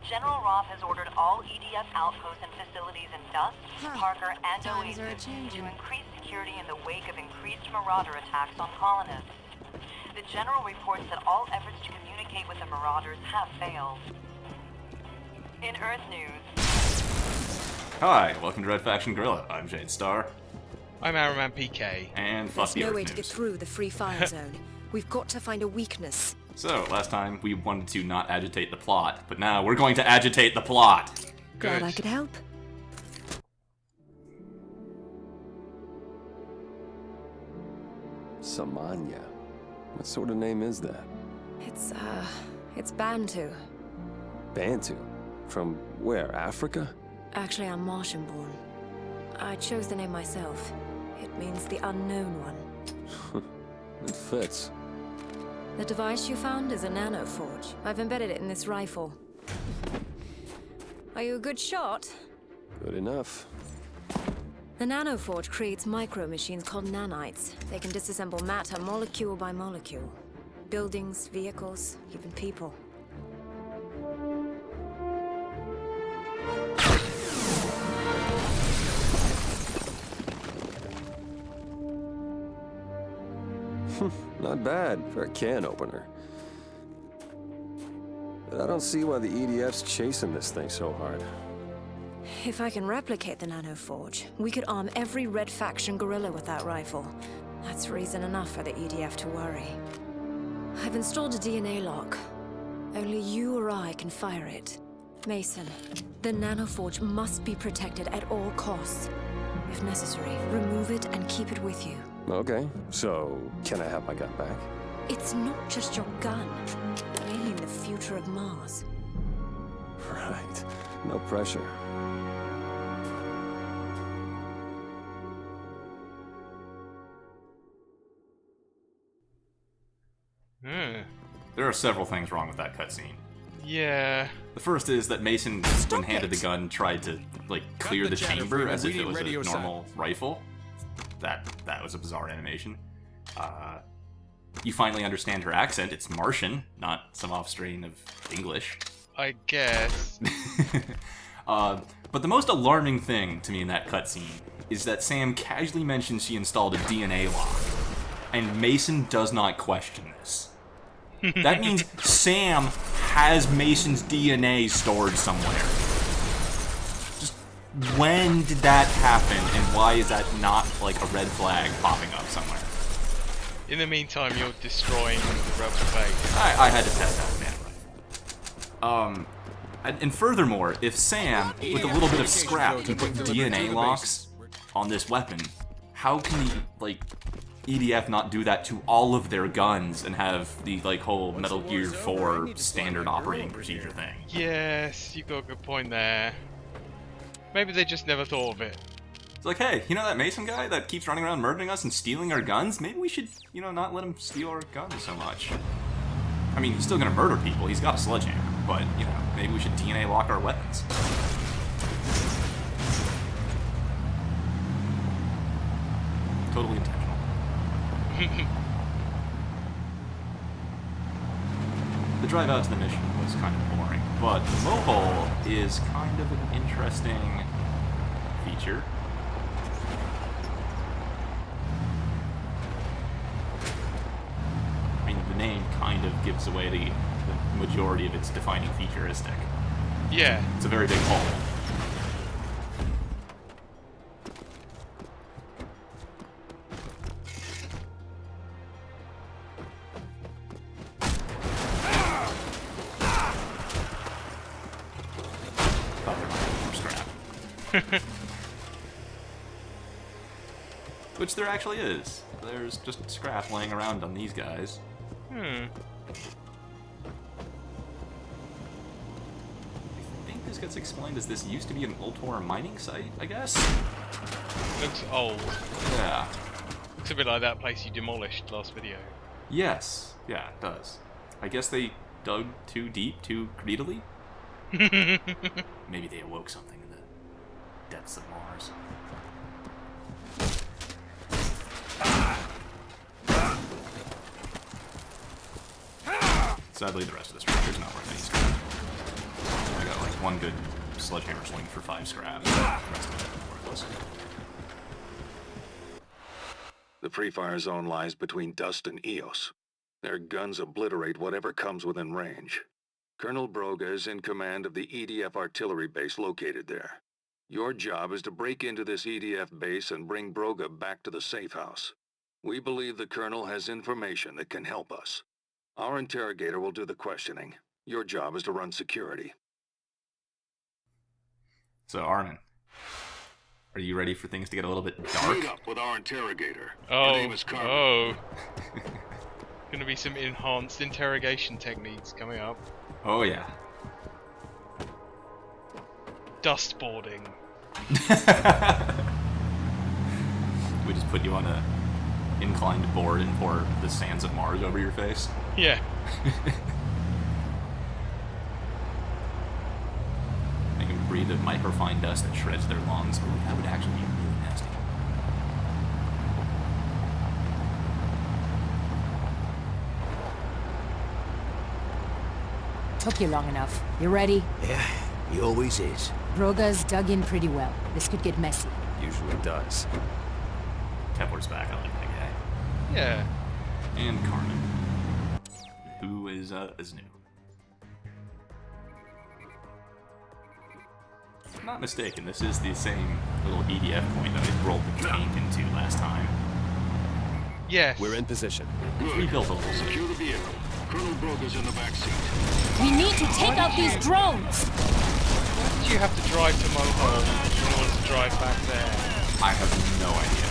General Roth has ordered all EDF outposts and facilities in Dust, Parker, and Times are Oasis a-changin'. to increase security in the wake of increased Marauder attacks on colonists. The General reports that all efforts to communicate with the Marauders have failed. In Earth news... Hi, welcome to Red Faction Guerrilla. I'm Jade Star. I'm Araman PK. And fuck There's the no Earth way news. to get through the free fire zone. We've got to find a weakness. So, last time we wanted to not agitate the plot, but now we're going to agitate the plot. Glad Good. I could help. Samanya. What sort of name is that? It's Bantu. Bantu? From where, Africa? Actually, I'm Martian-born. I chose the name myself. It means the unknown one. It fits. The device you found is a nano forge. I've embedded it in this rifle. Are you a good shot? Good enough. The nano forge creates micro-machines called nanites. They can disassemble matter molecule by molecule. Buildings, vehicles, even people. Not bad for a can opener. But I don't see why the EDF's chasing this thing so hard. If I can replicate the nano forge, we could arm every Red Faction guerrilla with that rifle. That's reason enough for the EDF to worry. I've installed a DNA lock. Only you or I can fire it. Mason, the nano forge must be protected at all costs. If necessary, remove it and keep it with you. Okay, so can I have my gun back? It's not just your gun. I mean the future of Mars. Right. No pressure. There are several things wrong with that cutscene. Yeah. The first is that Mason, when handed the gun, tried to, like, clear the chamber as if it was a normal rifle. That was a bizarre animation. You finally understand her accent. It's Martian, not some offstrain of English. I guess. But the most alarming thing to me in that cutscene is that Sam casually mentions she installed a DNA lock, and Mason does not question this. That means Sam has Mason's DNA stored somewhere. Just when did that happen, and why is that not like a red flag popping up somewhere? In the meantime, you're destroying the rebel base. I had to test out the rifle. And furthermore, if Sam, with a little bit of scrap, can put DNA locks on this weapon, how can the, like, EDF not do that to all of their guns and have the, like, whole Metal Gear 4 standard operating procedure thing? Yes, you got a good point there. Maybe they just never thought of it. It's like, hey, you know that Mason guy that keeps running around murdering us and stealing our guns? Maybe we should, you know, not let him steal our guns so much. I mean, he's still gonna murder people, he's got a sledgehammer, but, you know, maybe we should DNA lock our weapons. Totally intentional. The drive out to the mission was kind of boring, but the mobile is kind of an interesting feature. I mean, the name kind of gives away the majority of its defining featuristic. Yeah. It's a very big hole. Thought there might be more scrap. Which there actually is. There's just scrap laying around on these guys. I think this gets explained as this used to be an Ultor mining site, I guess? Looks old. Yeah. Looks a bit like that place you demolished last video. Yes. Yeah, it does. I guess they dug too deep, too greedily? Maybe they awoke something in the depths of Mars. Sadly, the rest of the structure's not worth any scrap. I got one good sledgehammer swing for 5 scrap. The rest of it worthless. The Free Fire Zone lies between Dust and Eos. Their guns obliterate whatever comes within range. Colonel Broger is in command of the EDF artillery base located there. Your job is to break into this EDF base and bring Broger back to the safe house. We believe the Colonel has information that can help us. Our interrogator will do the questioning. Your job is to run security. So, Armin, are you ready for things to get a little bit dark? Meet up with our interrogator. Her Oh, name is Carmen. oh. Gonna be some enhanced interrogation techniques coming up. Oh, yeah. Dustboarding. We just put you on a inclined board and pour the sands of Mars over your face. Yeah. Make them breathe a microfine dust that shreds their lungs. Ooh, that would actually be really nasty. Took you long enough. You ready? Yeah, he always is. Broga's dug in pretty well. This could get messy. Usually does. Kepler's back, I like that guy. Yeah. And Carmen, who is new. If I'm not mistaken, this is the same little EDF point that I rolled the tank into last time. Yes. We're in position. Rebuilt a little bit. Secure the vehicle. Colonel Broger's in the back seat. We need to take out these drones! Why did you have to drive to Mohole in order to drive back there? I have no idea.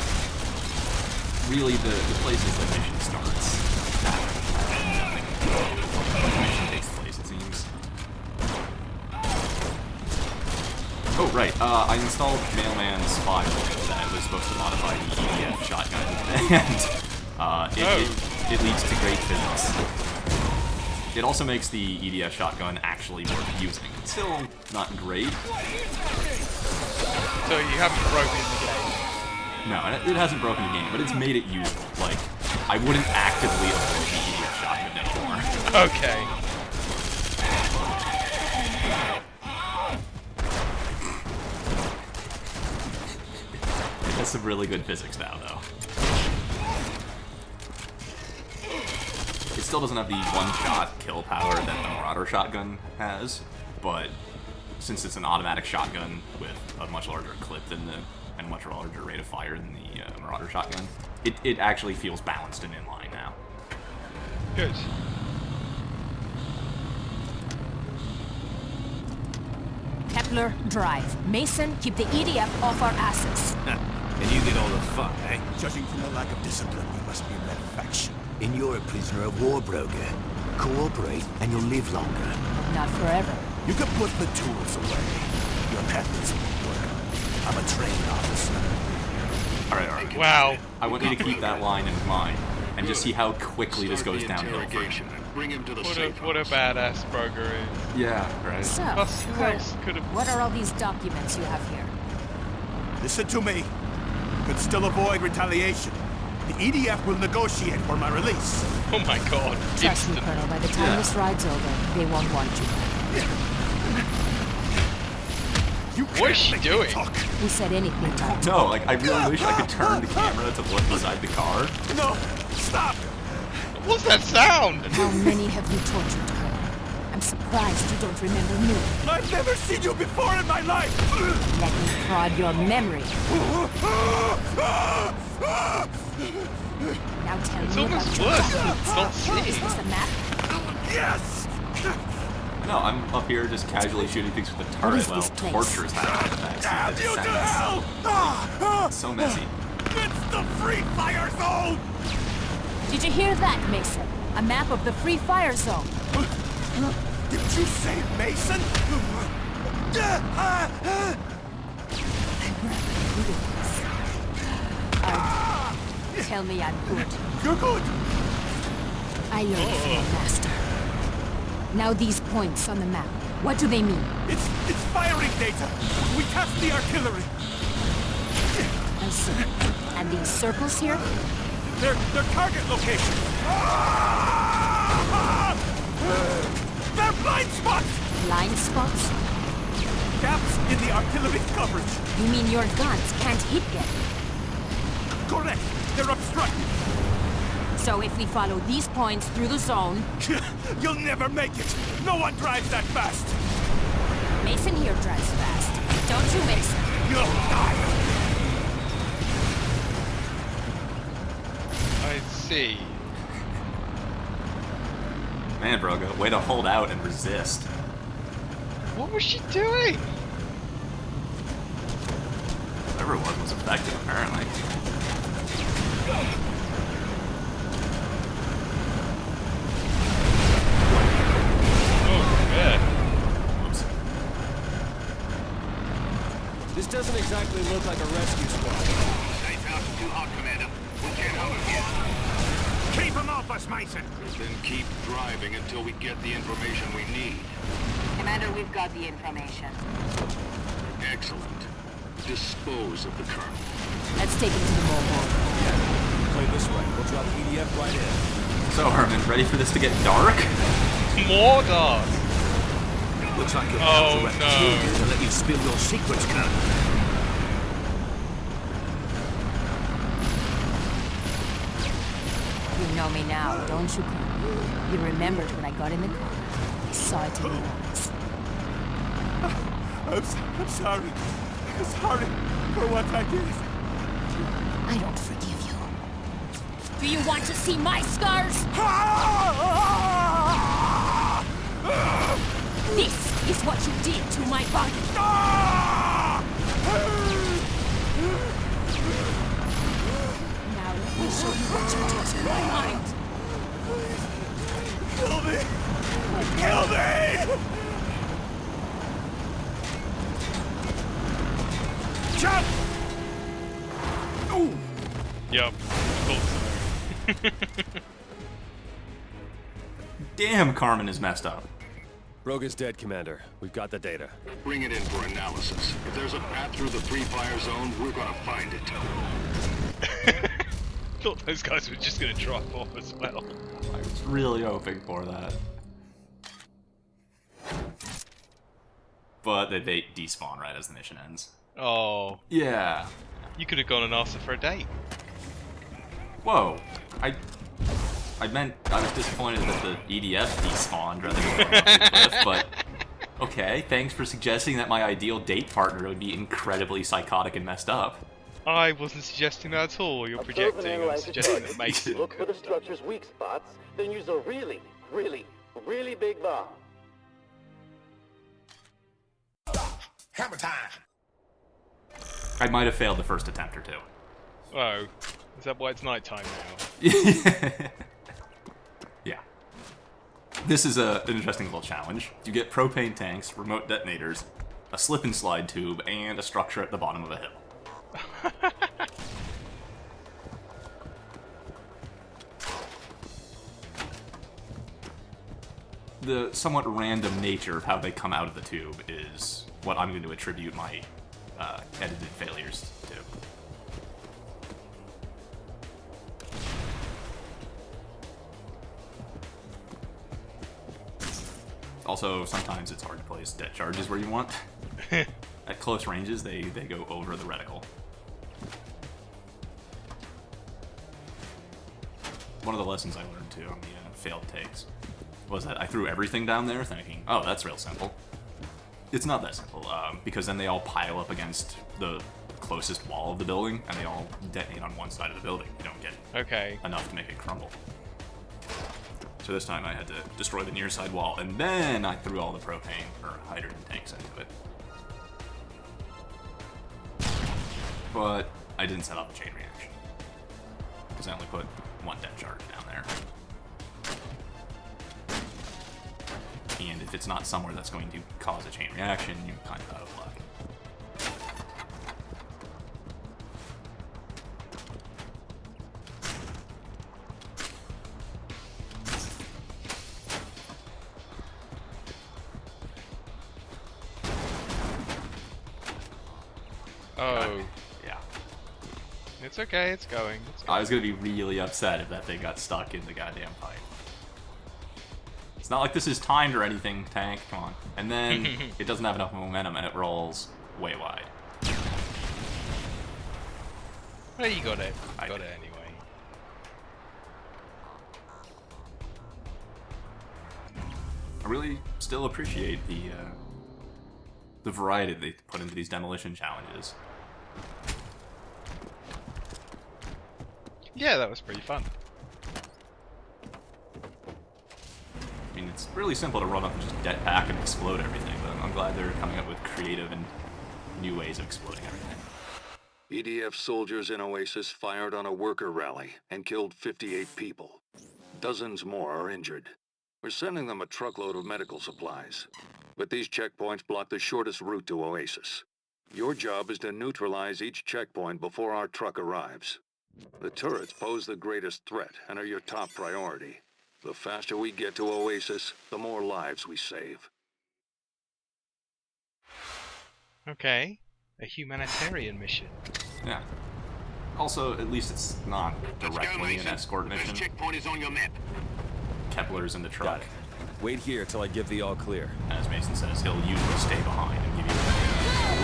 Really, the places the mission starts. The mission takes place, it seems. Oh, right. I installed Mailman's file that was supposed to modify the EDF shotgun, and it leads to great physics. It also makes the EDF shotgun actually worth using. It's still not great. So you haven't broken the game. No, it hasn't broken the game, but it's made it usable. Like, I wouldn't actively avoid the EDF shotgun anymore. Okay. It has some really good physics now, though. It still doesn't have the one-shot kill power that the Marauder shotgun has, but since it's an automatic shotgun with a much larger clip than and much larger rate of fire than the Marauder shotgun, it actually feels balanced and in line now. Good. Kepler, drive. Mason, keep the EDF off our asses. And you get all the fun, eh? Judging from the lack of discipline, we must be a red faction. And you're a prisoner of war, Broger. Cooperate, and you'll live longer. Not forever. You can put the tools away. Your methods won't work. I'm a trained officer. Alright. Wow. I want you to keep that line in mind, and just see how quickly this goes downhill for him. Bring him to the What a badass Broger is. Yeah, right. So, Plus, who Colonel, else could have... what are all these documents you have here? Listen to me. You can still avoid retaliation. The EDF will negotiate for my release. Oh my god. Trust me, Instant. Colonel, by the time this ride's over, they won't want you. What is she doing? Who said anything about it? No, like, I really wish I could turn the camera to look inside the car. No, stop! What's that sound? How many have you tortured, Colonel? I'm surprised you don't remember me. I've never seen you before in my life! Let me prod your memory. Now tell It's me almost about your worse. documents. It's not Is seeing. this a map? Yes! No, I'm up here just casually shooting things with a What turret is while this place? torture is happening in the Damn backseat. you to That hell! sounds so messy. It's the Free Fire Zone! Did you hear that, Mason? A map of the Free Fire Zone. Did you say Mason? Tell me I'm good. You're good! I learned from a master. Now these points on the map, what do they mean? It's firing data! We tapped the artillery! I see. And these circles here? They're target locations! They're blind spots! Blind spots? gaps in the artillery's coverage. You mean your guns can't hit them? Correct. They're obstructed. So if we follow these points through the zone... You'll never make it. No one drives that fast. Mason here drives fast. Don't you, Mason? You'll die. I see. Man, Broger, way to hold out and resist. What was she doing? Whatever it was effective, apparently. Oh, yeah. Whoops. This doesn't exactly look like a rescue squad. Safe house is too hot, Commander. We can't hold him here. Keep him off us, Mason. Then keep driving until we get the information we need. Commander, we've got the information. Excellent. Dispose of the Colonel. Let's take him to the mobile. Play this way. We'll drop EDF right in. So, Herman, ready for this to get dark? More dark. Looks like you're Oh, about to no. kill you to let you spill your secrets, Colonel. You know me now, don't you, Colonel? You remembered when I got in the car. I saw it in your eyes. I'm sorry. I'm sorry for what I did. I don't forgive you. Do you want to see my scars? This is what you did to my body. Now let me show you what you did to my mind. Kill me! Kill me! Jump! Ooh. Yup. Thought so. Damn, Carmen is messed up. Broger's dead, Commander. We've got the data. Bring it in for analysis. If there's a path through the Free Fire Zone, we're gonna find it. Thought those guys were just gonna drop off as well. I was really hoping for that. But they despawn right as the mission ends. Oh, Yeah. you could have gone and asked her for a date. Whoa. I meant I was disappointed that the EDF despawned rather than going off the cliff, but okay, thanks for suggesting that my ideal date partner would be incredibly psychotic and messed up. I wasn't suggesting that at all. You're projecting. I'm suggesting that Mason. Look for the structure's weak spots, then use a really, really, really big bomb. Hammer time! I might have failed the first attempt or two. Oh, is that why it's nighttime now? Yeah. This is an interesting little challenge. You get propane tanks, remote detonators, a slip and slide tube, and a structure at the bottom of a hill. The somewhat random nature of how they come out of the tube is what I'm going to attribute my edited failures to. Also, sometimes it's hard to place dead charges where you want. At close ranges, they go over the reticle. One of the lessons I learned too on the failed takes was that I threw everything down there thinking, oh, that's real simple. It's not that simple, because then they all pile up against the closest wall of the building, and they all detonate on one side of the building. You don't get enough to make it crumble. So this time I had to destroy the near side wall, and then I threw all the propane or hydrogen tanks into it. But I didn't set up a chain reaction, because I only put one dead charge down there. And if it's not somewhere that's going to cause a chain reaction, you're kind of out of luck. Oh. Yeah. It's okay, it's going. It's I was going to be really upset if that thing got stuck in the goddamn pipe. It's not like this is timed or anything, tank. Come on. And then it doesn't have enough momentum and it rolls way wide. Well, you got it. Got it anyway. I really still appreciate the variety they put into these demolition challenges. Yeah, that was pretty fun. I mean, it's really simple to run up and just jetpack and explode everything, but I'm glad they're coming up with creative and new ways of exploding everything. EDF soldiers in Oasis fired on a worker rally and killed 58 people. Dozens more are injured. We're sending them a truckload of medical supplies. But these checkpoints block the shortest route to Oasis. Your job is to neutralize each checkpoint before our truck arrives. The turrets pose the greatest threat and are your top priority. The faster we get to Oasis, the more lives we save. Okay. A humanitarian mission. Yeah. Also, at least it's not directly an escort mission. First checkpoint is on your map. Kepler's in the truck. Wait here till I give the all clear. As Mason says, he'll usually stay behind and give you a...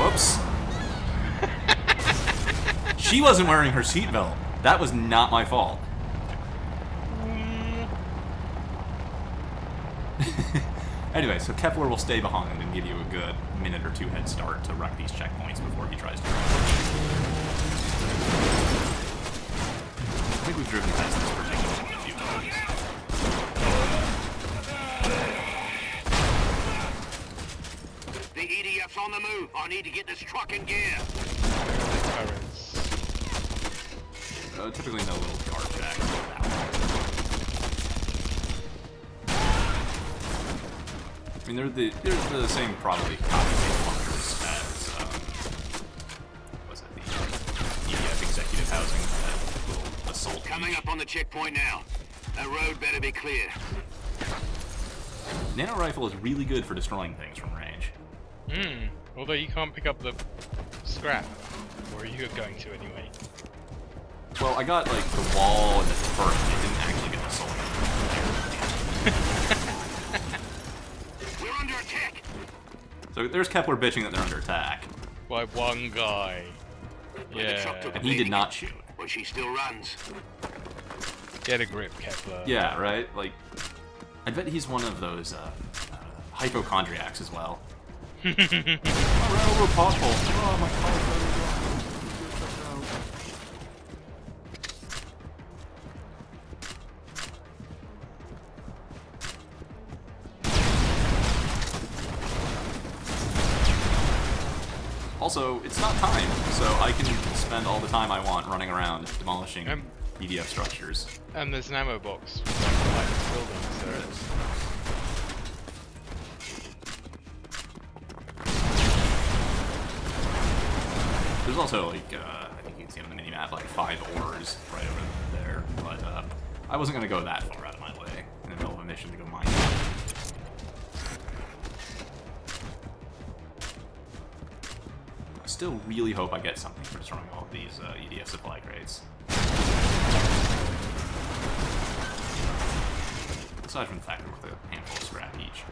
Whoops! She wasn't wearing her seatbelt. That was not my fault. Anyway, so Kepler will stay behind and give you a good minute or two head start to wreck these checkpoints before he tries to run. I think we've driven past this particular one a few times. The EDF's on the move. I need to get this truck in gear. Typically no little guard jacks like that one. I mean, they're the same probably copy-paste functions as, was it the EDF executive housing, that little assault. Coming up on the checkpoint now. That road better be clear. Nano rifle is really good for destroying things from range. Although you can't pick up the scrap. Or are you going to anyway? Well, I got, like, the wall and the turret, and I didn't actually get the soul. We're under attack! So there's Kepler bitching that they're under attack. By one guy. Yeah. And he did not shoot. But she still runs. Get a grip, Kepler. Yeah, right? Like, I bet he's one of those, hypochondriacs as well. Oh, railroad pothole. Oh, my car. Also, it's not time, so I can spend all the time I want running around demolishing EDF structures. And there's an ammo box like buildings there. There's also, like, I think you can see on the minimap, like 5 ores right over there, but I wasn't going to go that far out of my way in the middle of a mission to go mine. I still really hope I get something for destroying all of these EDF supply crates. Aside from the fact that we're worth a handful of scrap each.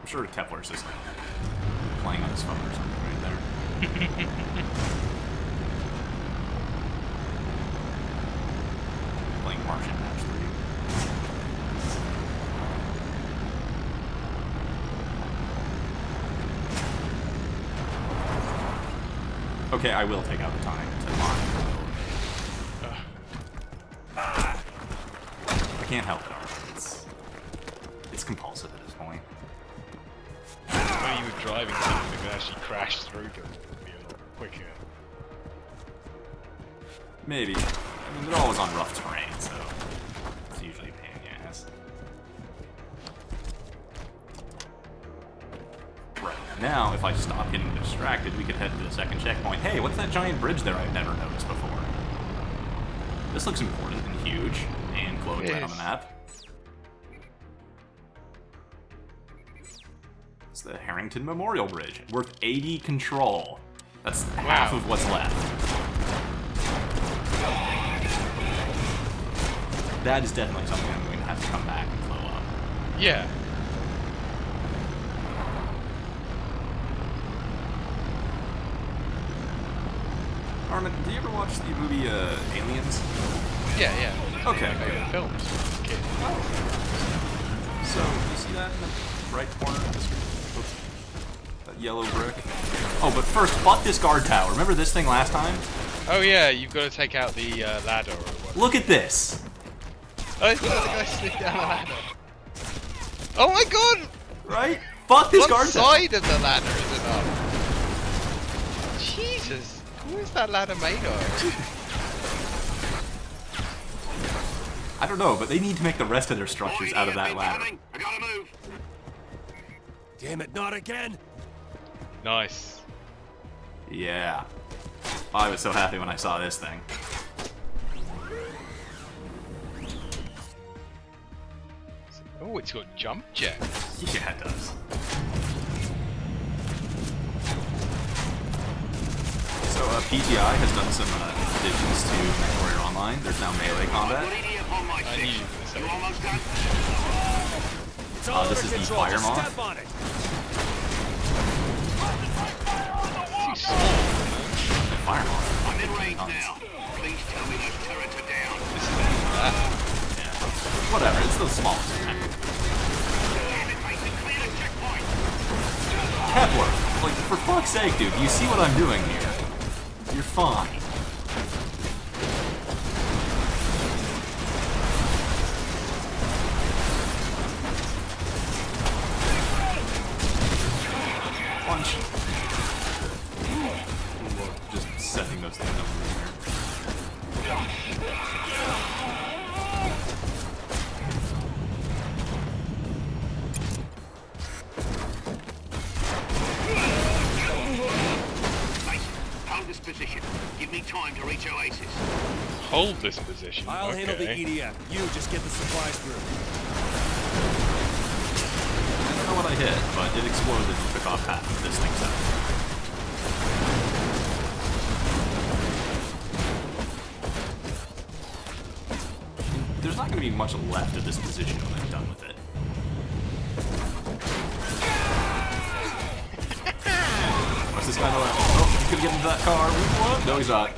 I'm sure Kepler's just like playing on his phone or something right there. Playing Martian Match 3. Okay, I will take out the time to mine. I can't help it, it's compulsive at this point. When you were driving something that could actually crash through them, it would be a lot quicker. Maybe. I mean, they're always on rough terrain, so it's usually a pain in the ass. Right. Now, if I stop getting distracted, we could head to the second checkpoint. Hey, what's that giant bridge there I've never noticed before? This looks important and huge, and glowing red on the map. the Harrington Memorial Bridge. Worth 80 control. That's half of what's left. That is definitely something I'm going to have to come back and blow up. Yeah. Armin, did you ever watch the movie Aliens? Yeah. Okay, good. Films. Okay. So, you see that in the right corner of the screen? Oops. That yellow brick. Oh, but first, fuck this guard tower. Remember this thing last time? Oh yeah, you've got to take out the ladder or what? Look at this! Oh, it's the guy sneak down the ladder. Oh my god! Right? Fuck this One guard tower! side of the ladder is enough. Jesus, what is that ladder made of? I don't know, but they need to make the rest of their structures out of that ladder. I gotta move. Damn it, not again! Nice. Yeah. I was so happy when I saw this thing. Oh, it's got jump jets. Yeah, it does. So, PGI has done some additions to Warrior Online. There's now melee combat. I knew you were going to say that. This is the Fire Moth. Too small. Fire Moth. I'm in range now. Please tell me those turrets are down. This is that. Yeah. Whatever, it's the smallest. Kepler! Like, for fuck's sake, dude, you see what I'm doing here? You're fine. Punch. Just setting those things up in the air. Hold this position. Give me time to reach Oasis. Hold this position. I'll handle the EDF. You just get the supplies through. I don't know what I hit, but it exploded and took off half of this thing's out. There's not going to be much left of this position when I'm done with it. What's this guy doing? Oh, he's going to get into that car. What? No, he's not.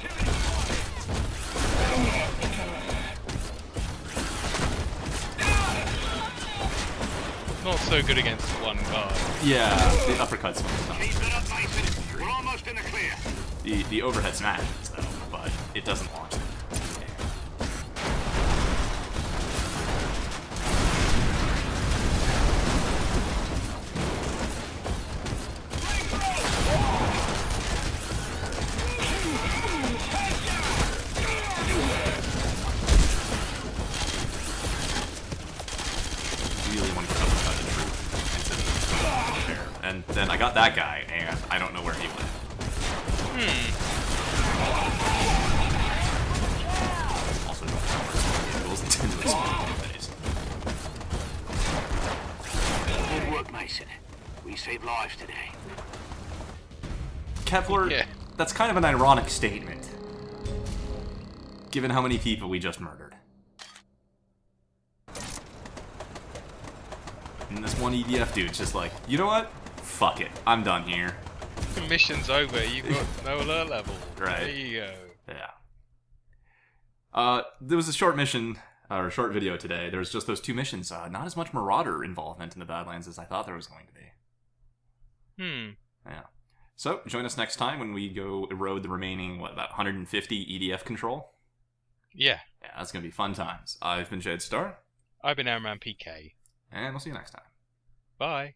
Not so good against one guard. Yeah, the uppercuts one is not. Keep it up, Mason. We're almost in the clear. The overhead smash is, though, but it doesn't launch them. And then I got that guy, and I don't know where he went. Also don't know where some vehicles intend to explode anyways. Good work, Mason. We saved lives today. Kepler, that's kind of an ironic statement, given how many people we just murdered. And this one EDF dude's just like, you know what? Fuck it. I'm done here. The mission's over. You've got no alert level. Right. There you go. Yeah. There was a short mission, or a short video today. There was just those two missions. Not as much Marauder involvement in the Badlands as I thought there was going to be. Yeah. So, join us next time when we go erode the remaining, about 150 EDF control? Yeah. Yeah, that's going to be fun times. I've been Jade Star. I've been Airman PK. And we'll see you next time. Bye.